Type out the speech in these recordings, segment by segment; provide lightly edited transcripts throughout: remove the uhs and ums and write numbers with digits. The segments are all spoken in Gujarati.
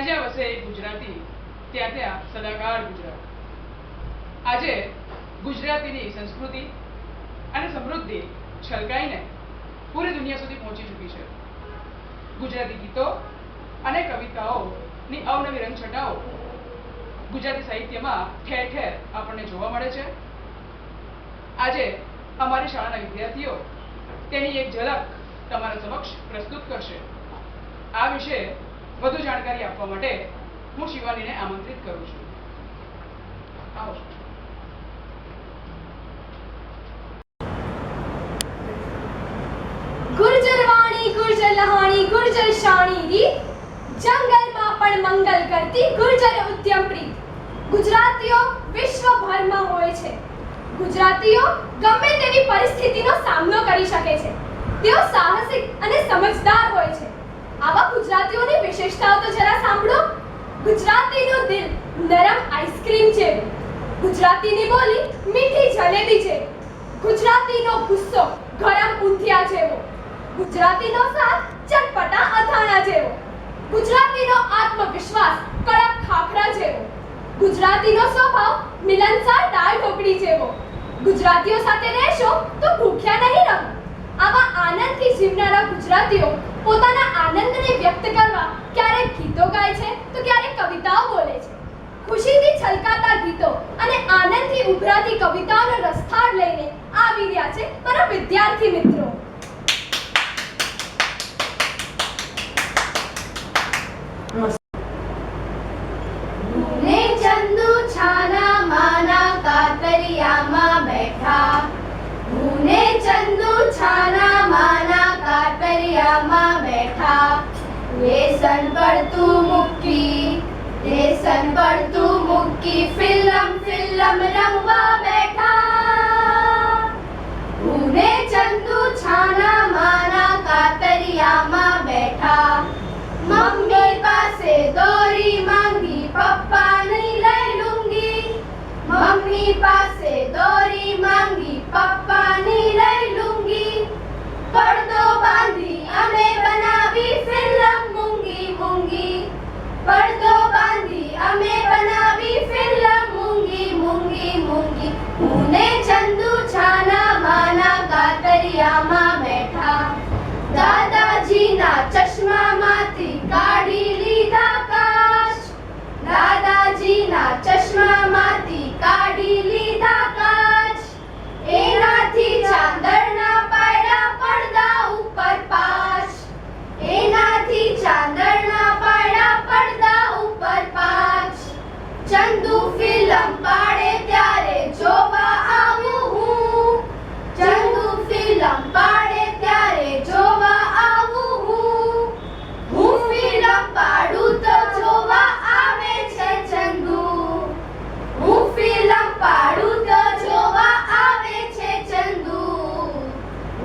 જ્યાં જ્યાં વસે ગુજરાતી ત્યાં ત્યાં સદાકાળ ગુજરાત. આજે ગુજરાતીની સંસ્કૃતિ અને સમૃદ્ધિ છલકાઈને પૂરી દુનિયા સુધી પહોંચી ચૂકી છે. ગુજરાતી ગીતો અને કવિતાઓની અવનવી રંગછટાઓ ગુજરાતી સાહિત્યમાં ઠેર ઠેર આપણને જોવા મળે છે. આજે અમારી શાળાના વિદ્યાર્થીઓ તેની એક ઝલક તમારા સમક્ષ પ્રસ્તુત કરશે. આ વિશે વધુ જાણકારી આપવા માટે હું શિવાનીને આમંત્રિત કરું છું. આવો. ગુર્જર વાણી ગુર્જર લહાણી ગુર્જર શાણી રીત, જંગલમાં પણ મંગલ કરતી ગુર્જર ઉદ્યમ પ્રીત. ગુજરાતીઓ વિશ્વભરમાં હોય છે. ગુજરાતીઓ ગમે તેવી પરિસ્થિતિનો સામનો કરી શકે છે. તેઓ સાહસિક અને સમજદાર હોય છે. આવા ગુજરાતીઓની વિશેષતાઓ તો જરા સાંભળો. ગુજરાતીનું દિલ નરમ આઈસ્ક્રીમ જેવું, ગુજરાતીની બોલી મીઠી જલેબી જેવી, ગુજરાતીનો ગુસ્સો ગરમ ઊંધિયા જેવો, ગુજરાતીનો સાથ ચટપટા અથાણા જેવો, ગુજરાતીનો આત્મવિશ્વાસ કડક ખાખરા જેવો, ગુજરાતીનો સ્વભાવ મિલનસાર દાળ ઢોકળી જેવો. ગુજરાતીઓ સાથે રહેશો તો ભૂખ્યા નહીં રહો. આવા આનંદથી જીવનારા ગુજરાતીઓ પોતાના આનંદને વ્યક્ત કરવા ક્યારેક ગીતો ગાય છે તો ક્યારેક કવિતાઓ બોલે છે. ખુશીથી છલકાતા ગીતો અને આનંદથી ઉભરાતી કવિતાઓનો રસથાળ લઈને આવી રહ્યા છે મારા વિદ્યાર્થી મિત્રો. ભૂને ચંદુ છાના માના કાતરિયામાં બેઠા, ભૂને ચંદુ છાના માના કાતરિયામાં બેઠા. લેસન પર તું મૂકી ફિલ્મ રમવા બેઠા. ભૂને ચંદુ છાના માના કાતરિયામાં બેઠા. મમ્મી પાસે દોરી માંગી પપ્પાની લઈ લુંગી, મમ્મી પાસે દોરી માંગી પપ્પાની લઈ લુંગી. પડદો બાંધી અમે બનાવી ફિલ્મ મૂંગી મૂંગી, પડદો બાંધી અમે બનાવી ફિલ્મ મૂંગી મૂંગી મૂંગી. ભૂને ચંદુ છાના માના કાતરિયામાં બેઠા. દાદાજીના ચશ્મામાંથી કાઢી લીધા કાચ, દાદાજીના ચશ્મામાંથી કાઢી લીધા કાચ. એનાથી ચાંદરના પાડ્યા પડદા ઉપર પાચ, એનાથી ચાંદરના પાડ્યા પડદા ઉપર પાચ. ચંદુ ફિલ્મ પાડે ત્યારે જોવા આવું હું, ચંદુ ફિલ્મ પાડે ત્યારે જોવા આવું હું. હું ફિલ્મ પાડું તો જોવા આવે છે ચંદુ, હું ફિલ્મ પાડું તો જોવા આવે છે ચંદુ.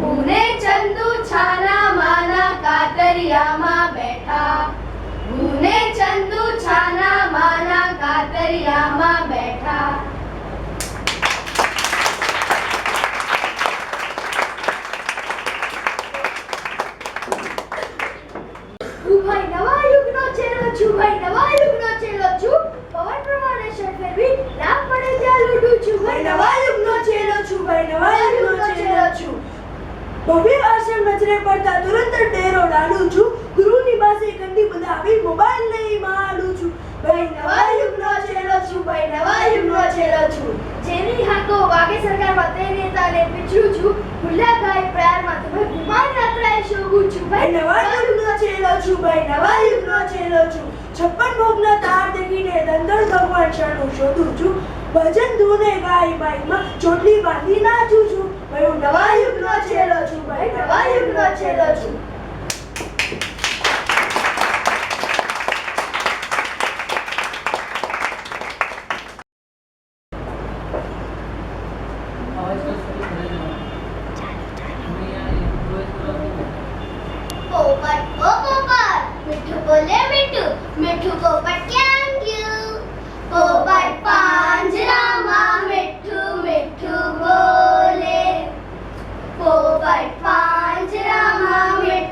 ભૂને ચંદુ છાના માના કાતરિયામાં બેઠા, ભૂને ચંદુ છાના માના કાતરિયામાં બેઠા. ભાઈ નવા યુગનો ચેલો છું, ભાઈ નવા યુગનો ચેલો છું. પવન પ્રમાણે શર્ટ ફેરવી રામ પડે ત્યાં લૂંટું છું. ભાઈ નવા યુગનો ચેલો છું, ભાઈ નવા યુગનો ચેલો છું. ભવ્ય આશ્રમ નજરે પડતા તુરંત ડેરો ડાળું છું. ગુરુની પાસે કંડી બંધાવી મોબાઈલ લઈ માડું છું. ભાઈ નવા યુગનો ચેલો છું, ભાઈ નવા યુગનો ચેલો છું. જેની હાકો વાગે સરકારમાં તે નેતાને પીછું છું. ભૂલ્યા ગાય પ્યારમાં તો ભાઈ વિમાન યાત્રાએ શોભું છું. ભાઈ નવા યુગનો ચેલો છું, ભાઈ નવા યુગનો ચેલો છું. 56 ભોગના તાર દેખીને દંદર ભગવાન શરણું શોધું છું. ભજન ધૂને ગાય માઈમાં ચોટલી બાંધી નાચું છું. ભાઈ હું નવા યુગનો ચેલો છું, ભાઈ નવા યુગનો ચેલો છું. પોપટ ઓ પોપટ, મીઠું બોલે મીઠું, મીઠું પોપટ ક્યાં ગયું? પોપટ પાંજરામાં મીઠું મીઠું બોલે, પોપટ પાંજરામાં મીઠું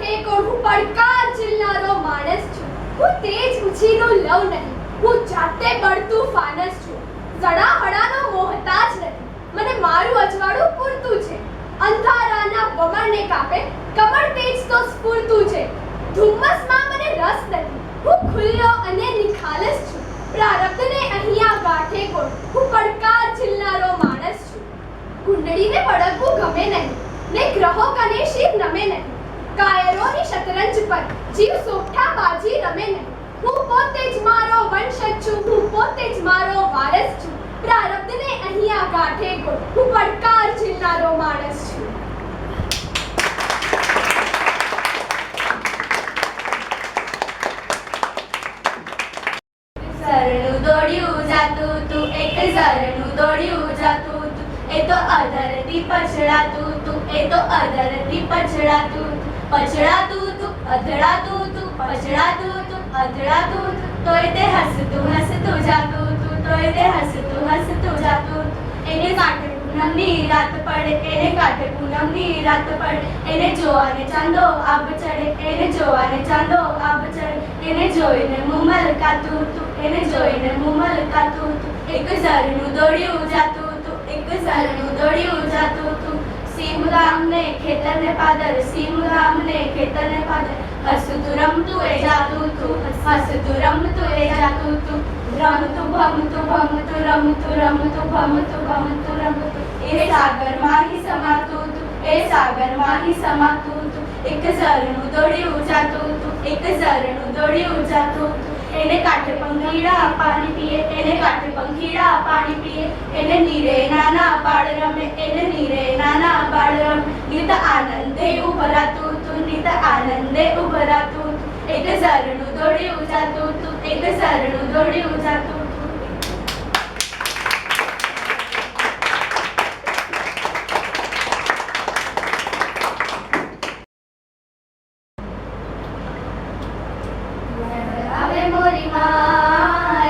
ટેકોડ હું પડકાર ઝીલનારો માણસ છું. હું તેજ ઉછીનું લવ નહીં, હું જાતે બળતું ફાનસ છું. જડાહડાનો મોહતાજ નથી, મને મારું અજવાળું પૂરતું છે. અંધારાના વમળને કાપે કમળ તેજ તો સ્ફૂરતું છે. ધુમ્મસમાં મને રસ નથી, હું ખુલ્લો અને નિખાલસ છું. પ્રારબ્ધને અહીંયા ગાંઠે કોડ, હું પડકાર ઝીલનારો માણસ છું. કુંડળીને વળગવું ગમે નહીં, ને ગ્રહો કને શિવ નમે નહીં. કાયરોની શતરંજ પર જીવ સોગઠા બાજી રમે નહીં. હું પોતે જ મારો વંશજ છું, હું પોતે જ મારો વારસ છું. પ્રારબ્ધને અહીંયા ગાંઠે કોડ, હું પડકાર ઝીલનારો માણસ છું. ઝરણું દોડ્યું જાતું તું, એક ઝરણું દોડ્યું જાતું તું, એ તો અધરથી પછડાતું તું, એ તો અધરથી પછડાતું તું. પછડાતું તું, અધડાતું તું, પછડાતું તું, અધડાતું તું, તોય તે હસતું હસતું જાતું તું, તોય તે હસતું હસતું જાતું તું. એને કાંઠે પૂનમની રાત પડે, એને કાંઠે પૂનમની રાત પડે, એને જોવાને ચાંદો આબ ચડે, એને જોવાને ચાંદો આબ ચડે. એને જોઈને મુમલકાતું તું, એને જોઈને મુમલકાતું તું. એક ઝરણું દોડ્યું જાતું તું, એક ઝરણું દોડ્યું જાતું તું. સીમ ગામને ખેતરને પાદર, સીમ ગામને ખેતરને પાદર, હસતું રમતું એ જાતું તું, હસતું રમતું એ જાતું તું. રમતું ભમતું ભમતું રમતું રમતું ભમતું ભમતું રમતું, એ સાગરમાં હી સમાતું તું, એ સાગરમાં હી સમાતું તું. એક ઝરણું દોડ્યું જાતું તું, એક ઝરણું દોડ્યું જાતું તું. એને કાંઠે પંખીડા પાણી પીએ, એને કાંઠે પંખીડા પાણી પીએ, એને નીરે નાના બાળ રમે, એને નીરે નાના બાળ રમે. નિત આનંદે ઉભરાતું તું, નિત આનંદે ઉભરાતું તું. એક ઝરણું દોડ્યું જાતું તું, એક ઝરણું દોડ્યું જાતું તું.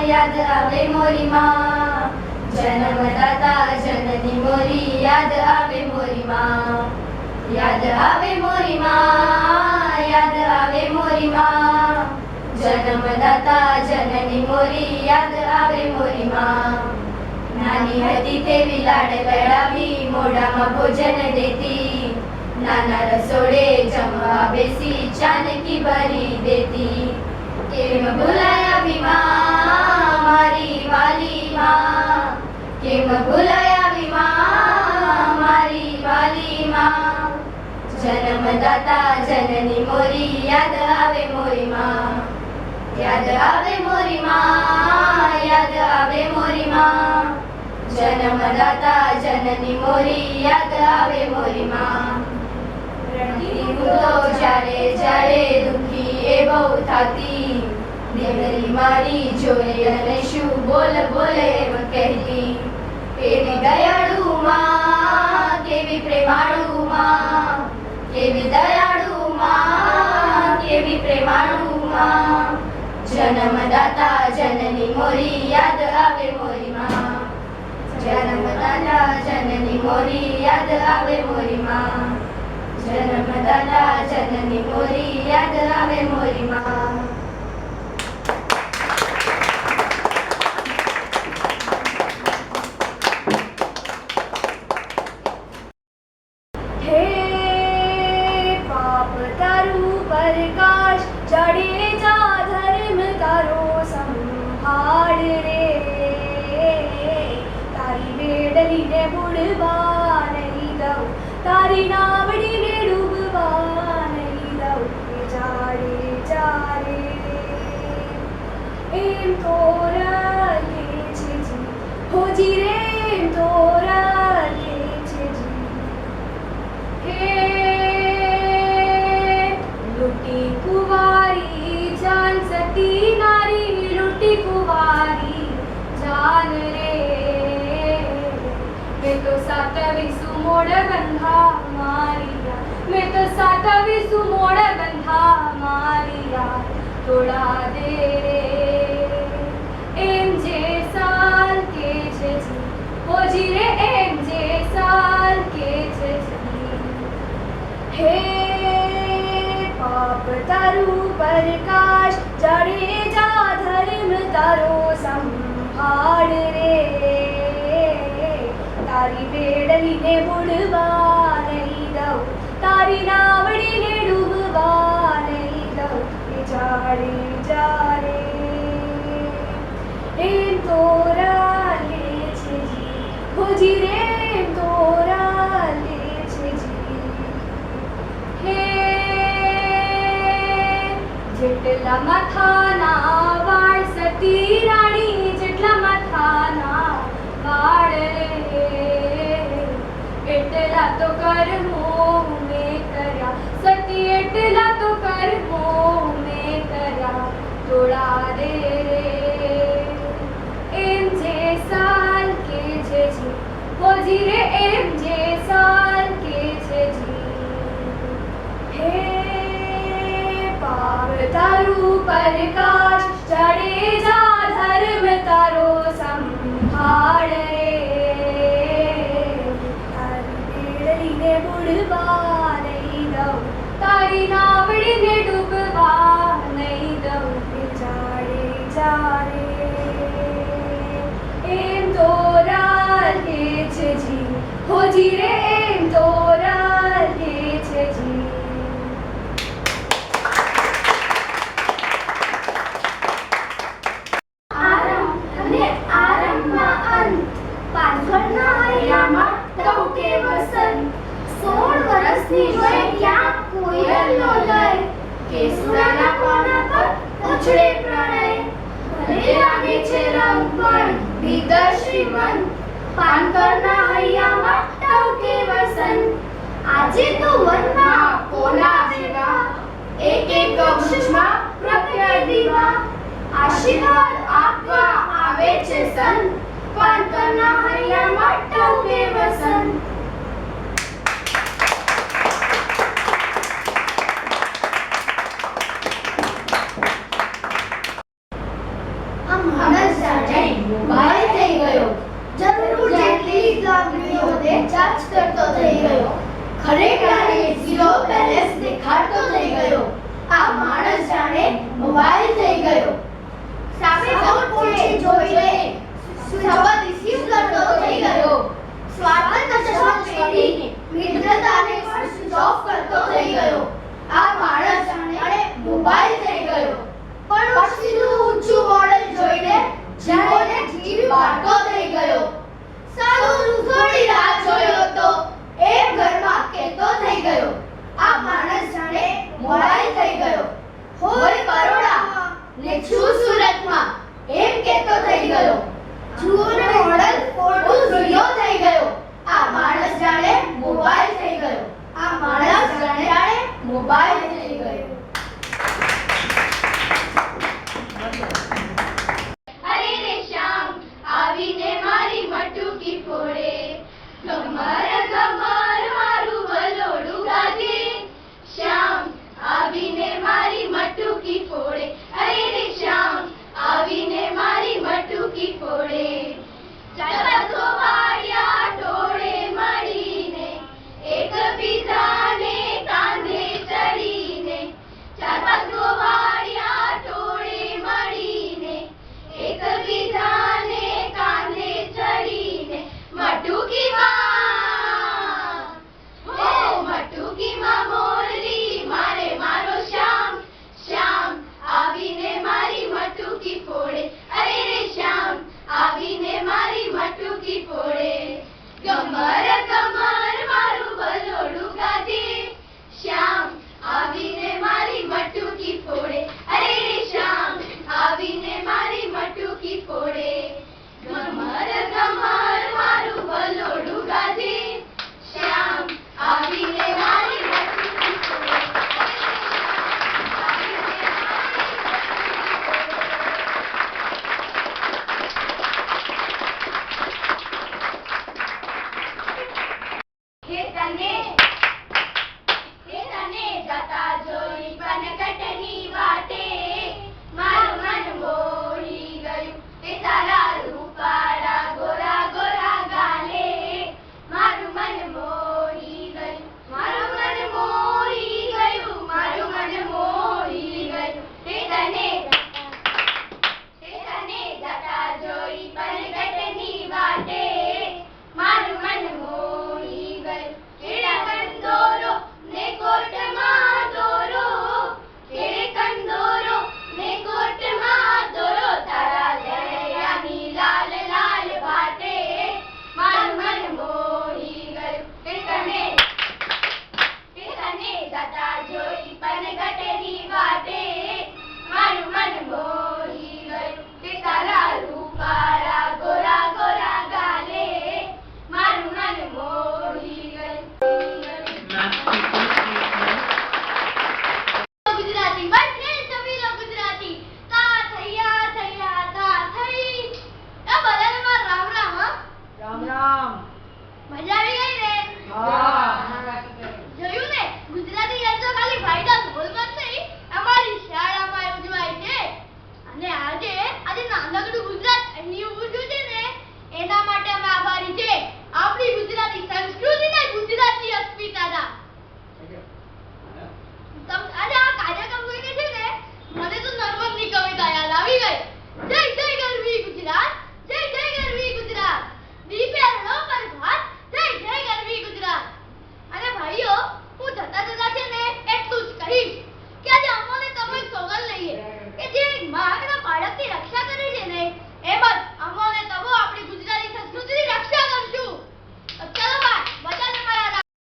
યાદ આવે મોરી માં, જન્મદાતા જનની મોરી, યાદ આવે મોરી માં. યાદ આવે મોરી માં, યાદ આવે મોરી માં, જન્મદાતા જનની મોરી, યાદ આવે મોરી માં. નાની હતી તેવી લાડ લડાવી, મોઢામાં ભોજન દેતી, નાના રસોડે જમવા બેસી ચાનકી ભરી દેતી. કેમ ભૂલાયા વિમા મારી વાલી માં, કેમ ભૂલાયા વિમા મારી વાલી માં. જન્મદાતા જનની મોરી, યાદ આવે મોરી માં, યાદ આવે મોરી માં, યાદ આવે મોરી માં. જન્મદાતા જનની મોરી, યાદ આવે મોરી માં. રડતી હું તો જ્યારે જ્યારે દુખી એ બહુ થાતી, દીકરી મારી જોઈ અને શું બોલ બોલે એમ કહેતી. કેવી દયાળુ માં, કેવી પ્રેમાળુ માં, કેવી દયાળુ માં, કેવી પ્રેમાળુ માં. જન્મદાતા જનની મોરી, યાદ આવે મોરી માં. જન્મદાતા જનની મોરી, યાદ આવે મોરી માં. જન્મદાતા જનની મોરી, યાદ આવે મોરી માં. હે પાપ તારું પ્રકાશ, જાડેજા ધર્મ તારો સંભાળ રે. તારી બેડલીને બુડવા નહીં દઉં, તારી નાવડીને ડૂબવા નહીં દઉં. જાડેજા રે એમ તો રાખે છે જી, હોજી રે એમ તો રાખે છે જી. હે લૂટી કુંવારી જાન, સતી નારી લૂટી કુંવારી જાન રે. મેં તો સાતવીસું મોડ બંધા મારિયા, મેં તો સાતવીસું મોડ બંધા મારિયા. તોડા દે રે એમ જે સાલ કે છે જી, હોજી રે એમ જે સાલ કે છે જી. હે તારી બેડલીને બુડવા નહીં દઉં, તારી નાવડીને ડૂબવા નહીં દઉં, એ જાડે જાડે એમ તોરા લે છે જી, હોજી રે એમ તોરા લે છે જી. હે જેટલા માથાના વાળ સતી રાણી, જેટલા માથાના વાળ રે, એટલા તો કર્મો મેં કર્યા સતી, એટલા તો કર્મો મેં કર્યા તોડા દે રે. એમ જે સાલ કે છે જી, હોજી રે એમ જે સાલ કે છે જી. હે પાવ તારું પ્રકાશ, જાડેજા ધર્મ તારો સંભાળ રે, તારી બેડલીને બુડવા નહીં દઉં, તારી નાવડીને ડૂબવા નહીં દઉં, એ જાડે જાડે એમ તોરા લે છે જી, હોજી રે એમ તોરા લે છે જી. આરંભ અને આરંભમાં અંત, પાછળના હૈયામાં ટહુકે વસંત. 16 વર્ષની વય ક્યાં કોયલનો લય, કેસુડાના કોના પર ઉછળે પ્રણય. ભલે લાગે છે રંગ પણ ભીતર શ્રીમંત, પાનકરના હૈયામાં ટહુકે વસંત. આજે તો વનમાં કોના જેવા, એક એક વૃક્ષમાં પ્રત્યય દીવા. આશીર્વાદ આપવા આવે છે સંત, પાનકરના હૈયામાં ટહુકે વસંત. આ માણસ જાણે મોબાઈલ થઈ ગયો, જરૂર જેટલી લાગણીઓને ચાર્જ કરતો થઈ ગયો, ખરેખર ઝીરો બેલેન્સ દેખાડતો થઈ ગયો. આ માણસ જાણે મોબાઈલ થઈ ગયો, સામે પોતે જોઈને સંવાદ રિસીવ કરતો થઈ ગયો, સ્વાર્થ ચશ્મા પહેરીને મિત્રતાને પણ સ્વિચ ઓફ કરતો થઈ ગયો. આ માણસ જાણે મોબાઈલ થઈ ગયો, પણ પછીનું ઊંચું મોડેલ જોઈને જીવોને જીવ વાળતો થઈ ગયો. સારું થોડી રાહ જોયો તો એમ ઘરમાં કહેતો થઈ ગયો. આ માણસ જાણે મોબાઈલ થઈ ગયો, હોય બરોડા ને છું સુરતમાં એમ કહેતો થઈ ગયો. જુઓ ને મોડલ ફોટો ઝીરો થઈ ગયો. આ